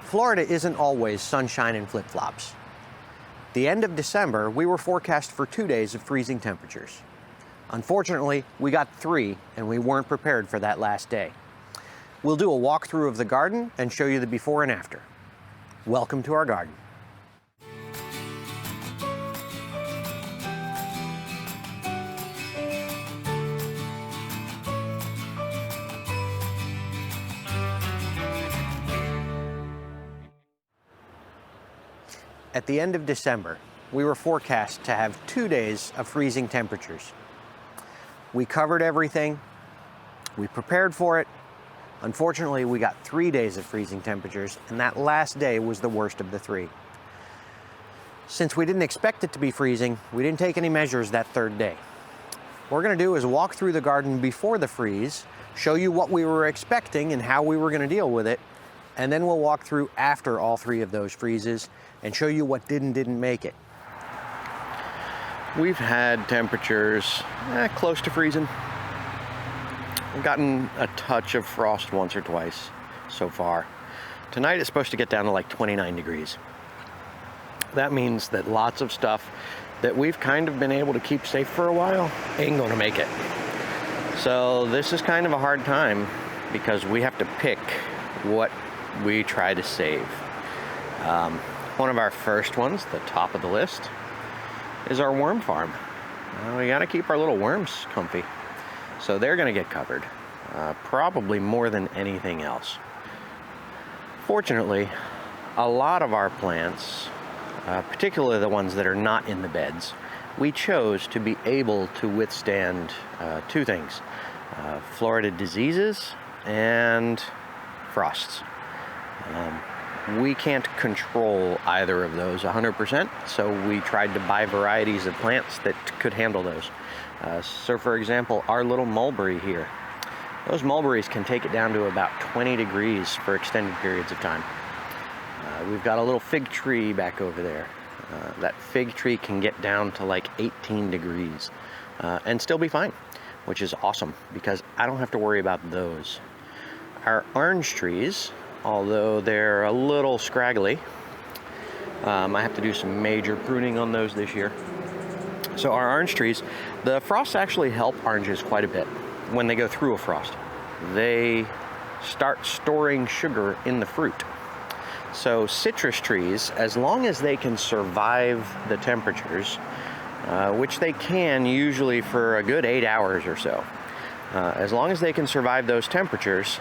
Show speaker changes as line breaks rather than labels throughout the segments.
Florida isn't always sunshine and flip-flops. The end of December, we were forecast for 2 days of freezing temperatures. Unfortunately, we got 3, and we weren't prepared for that last day. We'll do a walkthrough of the garden and show you the before and after. Welcome to our garden. At the end of December, we were forecast to have 2 days of freezing temperatures. We covered everything, we prepared for it. Unfortunately, we got 3 days of freezing temperatures, and that last day was the worst of the 3. Since we didn't expect it to be freezing, we didn't take any measures that 3rd day. What we're gonna do is walk through the garden before the freeze, show you what we were expecting and how we were gonna deal with it, and then we'll walk through after all 3 of those freezes and show you what didn't make it. We've had temperatures close to freezing. We've gotten a touch of frost once or twice so far. Tonight it's supposed to get down to like 29 degrees. That means that lots of stuff that we've kind of been able to keep safe for a while ain't gonna make it. So this is kind of a hard time because we have to pick what we try to save. One of our first ones, the top of the list, is our worm farm. We gotta keep our little worms comfy. So they're gonna get covered, probably more than anything else. Fortunately, a lot of our plants, particularly the ones that are not in the beds, we chose to be able to withstand 2 things, Florida diseases and frosts. We can't control either of those 100%, so we tried to buy varieties of plants that could handle those. So for example, our little mulberry here, those mulberries can take it down to about 20 degrees for extended periods of time. We've got a little fig tree back over there. That fig tree can get down to like 18 degrees and still be fine, which is awesome because I don't have to worry about those. Our orange trees, although they're a little scraggly, I have to do some major pruning on those this year. So our orange trees, the frosts actually help oranges quite a bit when they go through a frost. They start storing sugar in the fruit. So citrus trees, as long as they can survive the temperatures, which they can usually for a good 8 hours or so, as long as they can survive those temperatures,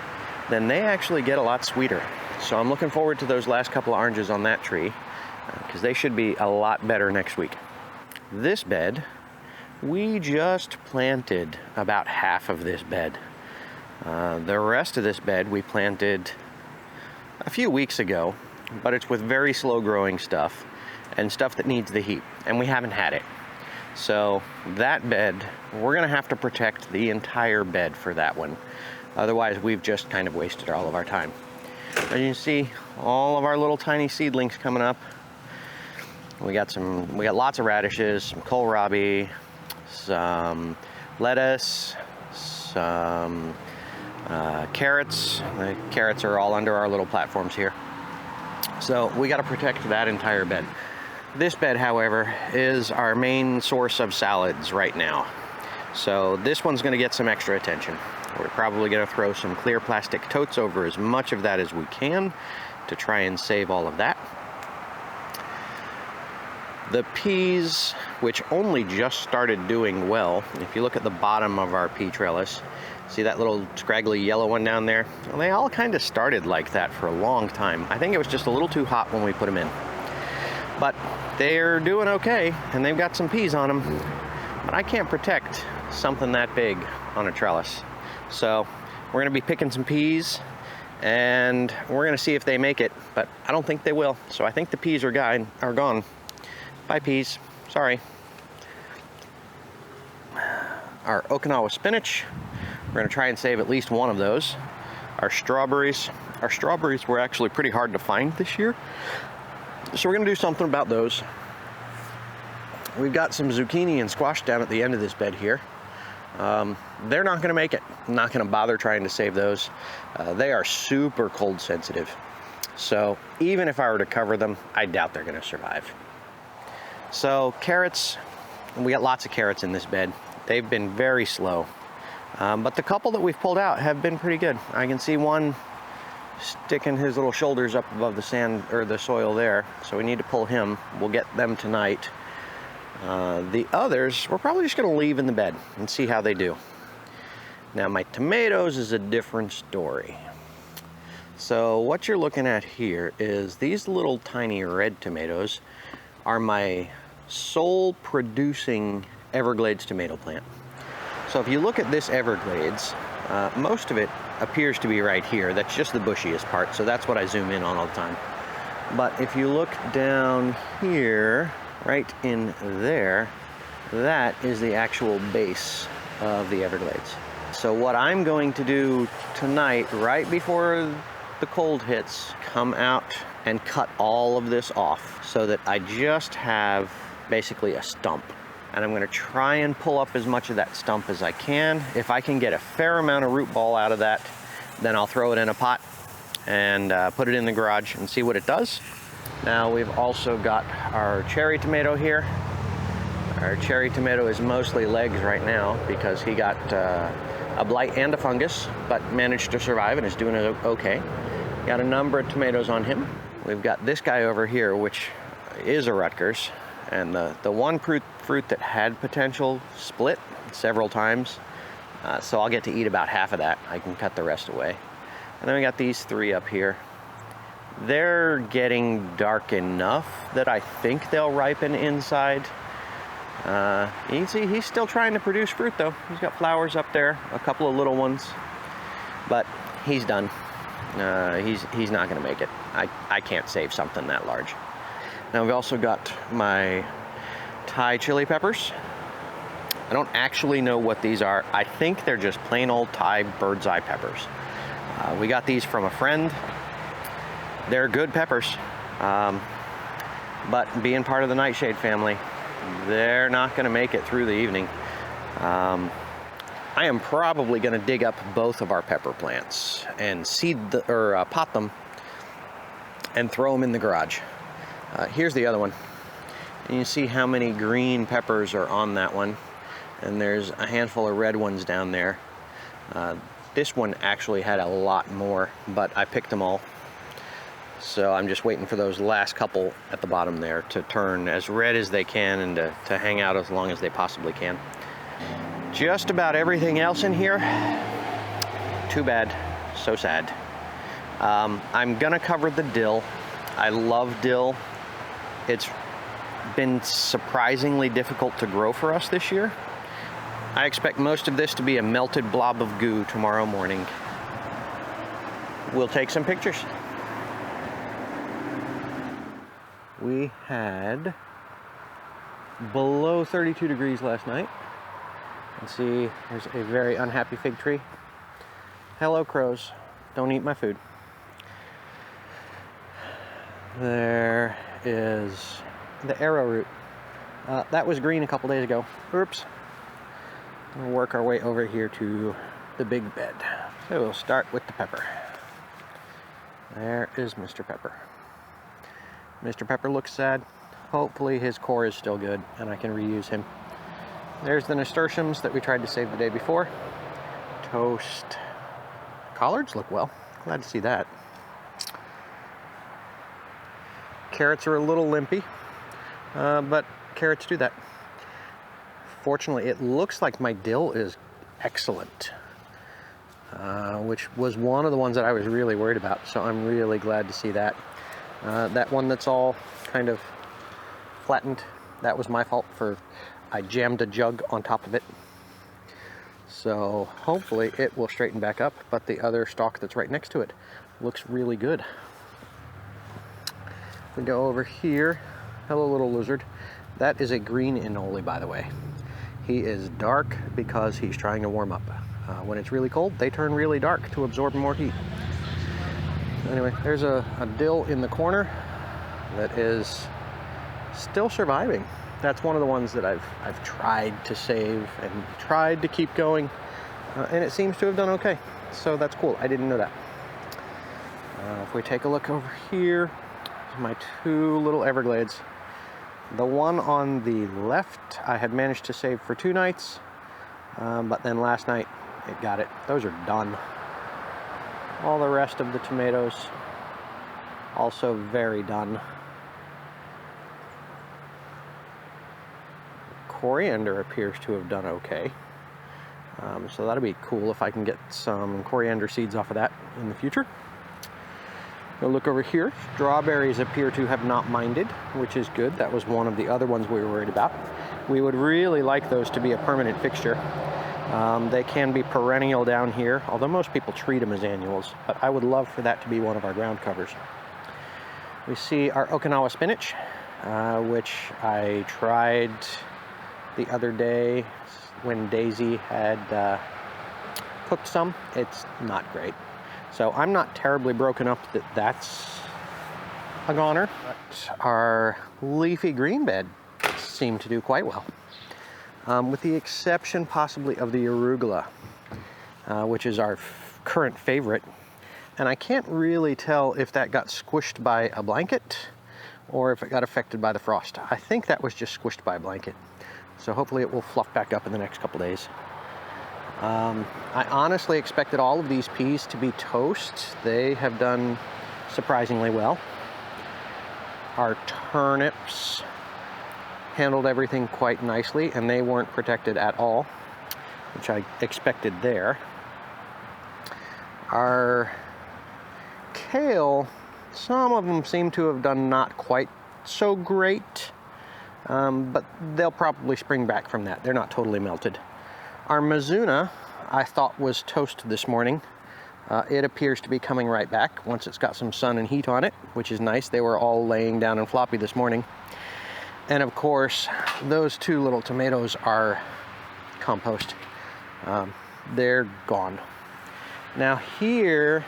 then they actually get a lot sweeter. So I'm looking forward to those last couple of oranges on that tree because they should be a lot better next week. This bed, we just planted about half of this bed. The rest of this bed we planted a few weeks ago, but it's with very slow growing stuff and stuff that needs the heat, and we haven't had it. So that bed, we're gonna have to protect the entire bed for that one. Otherwise, we've just kind of wasted all of our time. As you can see, all of our little tiny seedlings coming up. We got lots of radishes, some kohlrabi, some lettuce, some carrots. The carrots are all under our little platforms here. So we got to protect that entire bed. This bed, however, is our main source of salads right now. So this one's going to get some extra attention. We're probably going to throw some clear plastic totes over as much of that as we can to try and save all of that. The peas, which only just started doing well, if you look at the bottom of our pea trellis, see that little scraggly yellow one down there? Well, they all kind of started like that for a long time. I think it was just a little too hot when we put them in. But they're doing okay, and they've got some peas on them. But I can't protect something that big on a trellis. So we're gonna be picking some peas and we're gonna see if they make it, but I don't think they will. So I think the peas are gone. Bye peas, sorry. Our Okinawa spinach, we're gonna try and save at least one of those. Our strawberries were actually pretty hard to find this year. So we're gonna do something about those. We've got some zucchini and squash down at the end of this bed here. They're not gonna make it. I'm not gonna bother trying to save those. They are super cold sensitive. So even if I were to cover them, I doubt they're going to survive. So carrots, we got lots of carrots in this bed. They've been very slow, but the couple that we've pulled out have been pretty good. I can see one sticking his little shoulders up above the sand or the soil there, so we need to pull him. We'll get them tonight. The others, we're probably just going to leave in the bed and see how they do. Now my tomatoes is a different story. So what you're looking at here is these little tiny red tomatoes are my sole producing Everglades tomato plant. So if you look at this Everglades, most of it appears to be right here. That's just the bushiest part, so that's what I zoom in on all the time. But if you look down here, right in there, that is the actual base of the Everglades. So what I'm going to do tonight, right before the cold hits, come out and cut all of this off so that I just have basically a stump. And I'm going to try and pull up as much of that stump as I can. If I can get a fair amount of root ball out of that, then I'll throw it in a pot and put it in the garage and see what it does. Now we've also got our cherry tomato here. Our cherry tomato is mostly legs right now because he got a blight and a fungus, but managed to survive and is doing okay. Got a number of tomatoes on him. We've got this guy over here, which is a Rutgers, and the one fruit that had potential split several times, so I'll get to eat about half of that. I can cut the rest away. And then we got these three up here. They're getting dark enough that I think they'll ripen inside. You can see he's still trying to produce fruit though. He's got flowers up there, a couple of little ones, but he's done. He's not gonna make it. I can't save something that large. Now we've also got my Thai chili peppers. I don't actually know what these are. I think they're just plain old Thai bird's eye peppers. We got these from a friend. They're good peppers, but being part of the nightshade family, they're not gonna make it through the evening. I am probably gonna dig up both of our pepper plants and pot them and throw them in the garage. Here's the other one. And you see how many green peppers are on that one, and there's a handful of red ones down there. This one actually had a lot more, but I picked them all. So I'm just waiting for those last couple at the bottom there to turn as red as they can and to hang out as long as they possibly can. Just about everything else in here, too bad, so sad. I'm gonna cover the dill. I love dill. It's been surprisingly difficult to grow for us this year. I expect most of this to be a melted blob of goo tomorrow morning. We'll take some pictures. We had below 32 degrees last night. You can see there's a very unhappy fig tree. Hello crows, don't eat my food. There is the arrowroot. That was green a couple days ago. Oops. We'll work our way over here to the big bed. So we'll start with the pepper. There is Mr. Pepper. Mr. Pepper looks sad. Hopefully his core is still good and I can reuse him. There's the nasturtiums that we tried to save the day before. Toast. Collards look well. Glad to see that. Carrots are a little limpy, but carrots do that. Fortunately, it looks like my dill is excellent, which was one of the ones that I was really worried about, so I'm really glad to see that. That one that's all kind of flattened, that was my fault for I jammed a jug on top of it. So hopefully it will straighten back up, but the other stalk that's right next to it looks really good. We go over here. Hello, little lizard. That is a green inoli, by the way. He is dark because he's trying to warm up. When it's really cold, they turn really dark to absorb more heat. Anyway, there's a dill in the corner that is still surviving. That's one of the ones that I've tried to save and tried to keep going, and it seems to have done okay. So that's cool. I didn't know that. If we take a look over here, my two little Everglades. The one on the left I had managed to save for 2 nights, but then last night it got it. Those are done. All the rest of the tomatoes also very done. Coriander appears to have done okay. So that'll be cool if I can get some coriander seeds off of that in the future. Go look over here. Strawberries appear to have not minded, which is good. That was one of the other ones we were worried about. We would really like those to be a permanent fixture. They can be perennial down here, although most people treat them as annuals, but I would love for that to be one of our ground covers. We see our Okinawa spinach, which I tried the other day when Daisy had cooked some. It's not great. So I'm not terribly broken up that that's a goner, but our leafy green bed seemed to do quite well. With the exception possibly of the arugula, which is our current favorite. And I can't really tell if that got squished by a blanket or if it got affected by the frost. I think that was just squished by a blanket. So hopefully it will fluff back up in the next couple days. I honestly expected all of these peas to be toast. They have done surprisingly well. Our turnips handled everything quite nicely, and they weren't protected at all, which I expected there. Our kale, some of them seem to have done not quite so great, but they'll probably spring back from that. They're not totally melted. Our Mizuna, I thought was toast this morning. It appears to be coming right back once it's got some sun and heat on it, which is nice. They were all laying down and floppy this morning. And of course, those two little tomatoes are compost. They're gone. Now here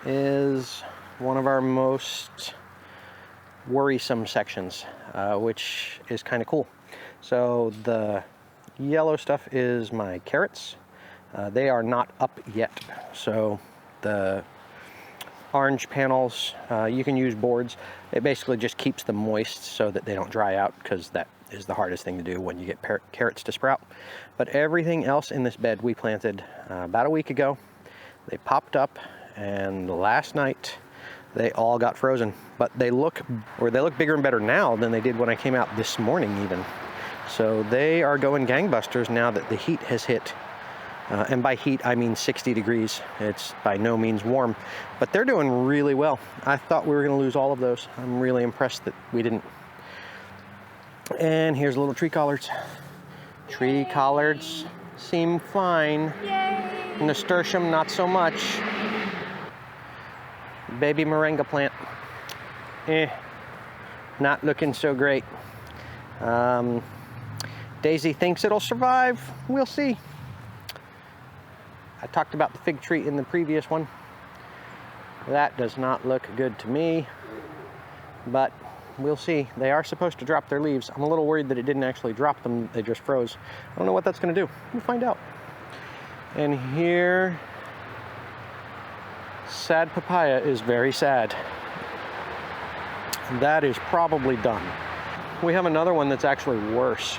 is one of our most worrisome sections, which is kind of cool. So the yellow stuff is my carrots. They are not up yet. So the orange panels, you can use boards. It basically just keeps them moist so that they don't dry out, because that is the hardest thing to do when you get carrots to sprout. But everything else in this bed we planted about a week ago. They popped up, and last night they all got frozen. But they look bigger and better now than they did when I came out this morning even. So they are going gangbusters now that the heat has hit. And by heat, I mean 60 degrees. It's by no means warm, but they're doing really well. I thought we were going to lose all of those. I'm really impressed that we didn't. And here's little tree collards. Tree collards seem fine.
Yay!
Nasturtium, not so much. Baby moringa plant. Not looking so great. Daisy thinks it'll survive. We'll see. I talked about the fig tree in the previous one. That does not look good to me, but we'll see. They are supposed to drop their leaves. I'm a little worried that it didn't actually drop them, they just froze. I don't know what that's gonna do. We'll find out. And here, sad papaya is very sad. That is probably done. We have another one that's actually worse.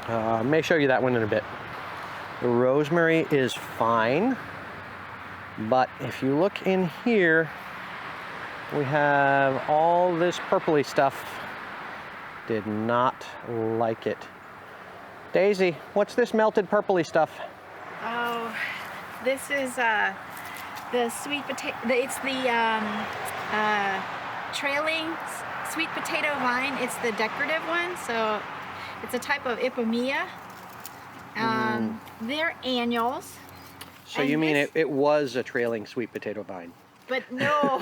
I may show you that one in a bit. The rosemary is fine, but if you look in here, we have all this purpley stuff. Did not like it. Daisy, what's this melted purpley stuff?
Oh, this is the sweet potato. It's the trailing sweet potato vine. It's the decorative one, so it's a type of Ipomoea. They're annuals.
So you mean it was a trailing sweet potato vine?
But no,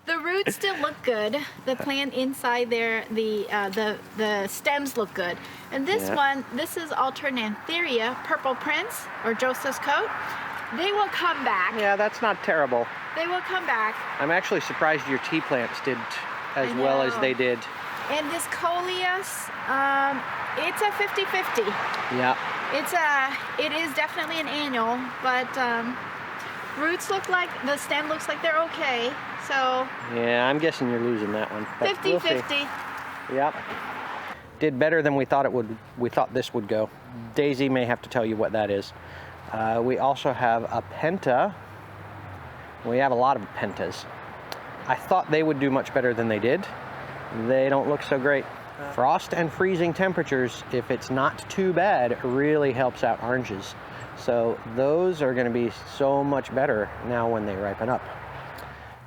the roots still look good. The plant inside there, the stems look good. And this one, this is Alternantheria, purple prince, or Joseph's coat. They will come back.
Yeah, that's not terrible.
They will come back.
I'm actually surprised your tea plants did as well as they did.
And this coleus, it's a 50-50.
Yeah.
It is definitely an annual, but Roots look like, the stem looks like they're okay. So
Yeah, I'm guessing you're losing that one. But
50-50.
Yep. Did better than we thought it would. We thought this would go. Daisy may have to tell you what that is. We also have a penta. We have a lot of pentas. I thought they would do much better than they did. They don't look so great. Frost and freezing temperatures, if it's not too bad, really helps out oranges. So those are going to be so much better now when they ripen up.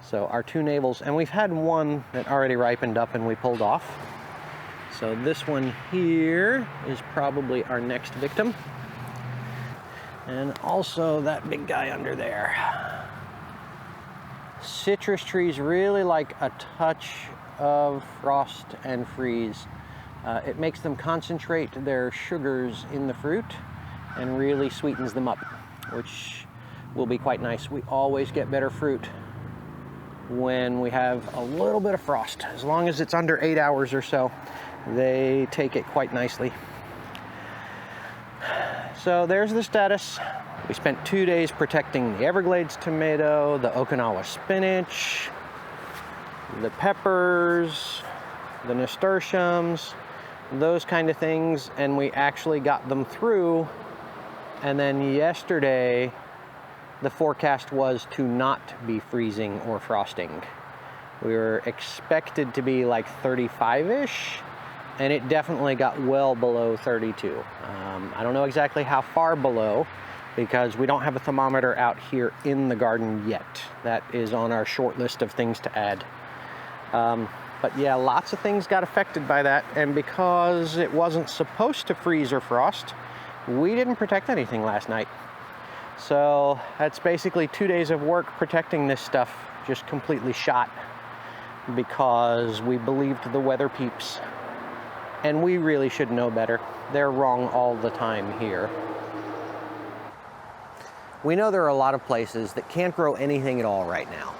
So our two navels, and we've had one that already ripened up and we pulled off. So this one here is probably our next victim. And also that big guy under there. Citrus trees really like a touch of frost and freeze. It makes them concentrate their sugars in the fruit and really sweetens them up, which will be quite nice. We always get better fruit when we have a little bit of frost. As long as it's under 8 hours or so, they take it quite nicely. So there's the status. We spent 2 days protecting the Everglades tomato, the Okinawa spinach, the peppers, the nasturtiums, those kind of things, and we actually got them through. And then yesterday, the forecast was to not be freezing or frosting. We were expected to be like 35-ish, and it definitely got well below 32. I don't know exactly how far below, because we don't have a thermometer out here in the garden yet. That is on our short list of things to add. But yeah, lots of things got affected by that, and because it wasn't supposed to freeze or frost, we didn't protect anything last night. So that's basically 2 days of work protecting this stuff just completely shot because we believed the weather peeps. And we really should know better. They're wrong all the time here. We know there are a lot of places that can't grow anything at all right now.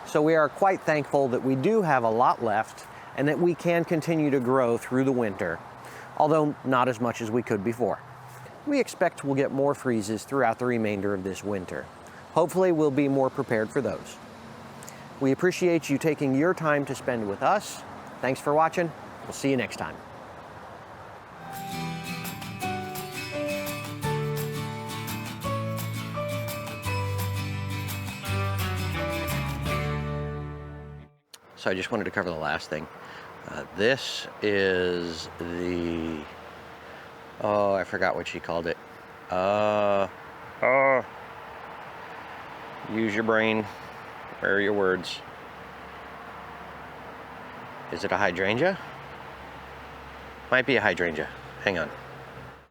So we are quite thankful that we do have a lot left and that we can continue to grow through the winter, although not as much as we could before. We expect we'll get more freezes throughout the remainder of this winter. Hopefully we'll be more prepared for those. We appreciate you taking your time to spend with us. Thanks for watching. We'll see you next time. So I just wanted to cover the last thing. This is the, oh, I forgot what she called it. Use your brain, or your words. Is it a hydrangea? Might be a hydrangea. Hang on.